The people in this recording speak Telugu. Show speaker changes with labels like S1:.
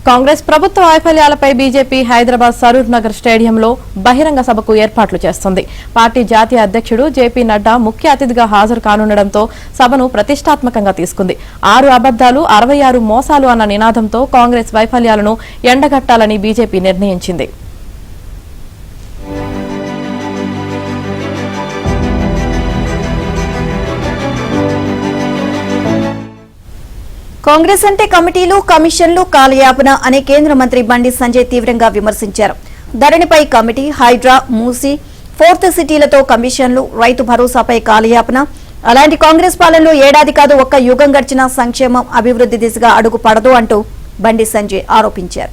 S1: కాంగ్రెస్ ప్రభుత్వ వైఫల్యాలపై బీజేపీ హైదరాబాద్ సరూర్ నగర్ స్టేడియంలో బహిరంగ సభకు ఏర్పాట్లు చేస్తుంది. పార్టీ జాతీయ అధ్యక్షుడు జేపీ నడ్డా ముఖ్య అతిథిగా హాజరు కానుండడంతో సభను ప్రతిష్టాత్మకంగా తీసుకుంది. 6 అబద్దాలు 66 మోసాలు అన్న నినాదంతో కాంగ్రెస్ వైఫల్యాలను ఎండగట్టాలని బీజేపీ నిర్ణయించింది.
S2: కాంగ్రెస్ అంటే కమిటీలు, కమిషన్లు, కాలయాపన అని కేంద్ర మంత్రి బండి సంజయ్ తీవ్రంగా విమర్శించారు. ధరణిపై కమిటీ, హైడ్రా, మూసీ, 4th సిటీలతో కమిషన్లు, రైతు భరోసాపై కాలయాపన. అలాంటి కాంగ్రెస్ పాలనలో ఏడాది కాదు 1 యుగం గడిచిన సంక్షేమం, అభివృద్ధి దిశగా అడుగు పడదు అంటూ బండి సంజయ్ ఆరోపించారు.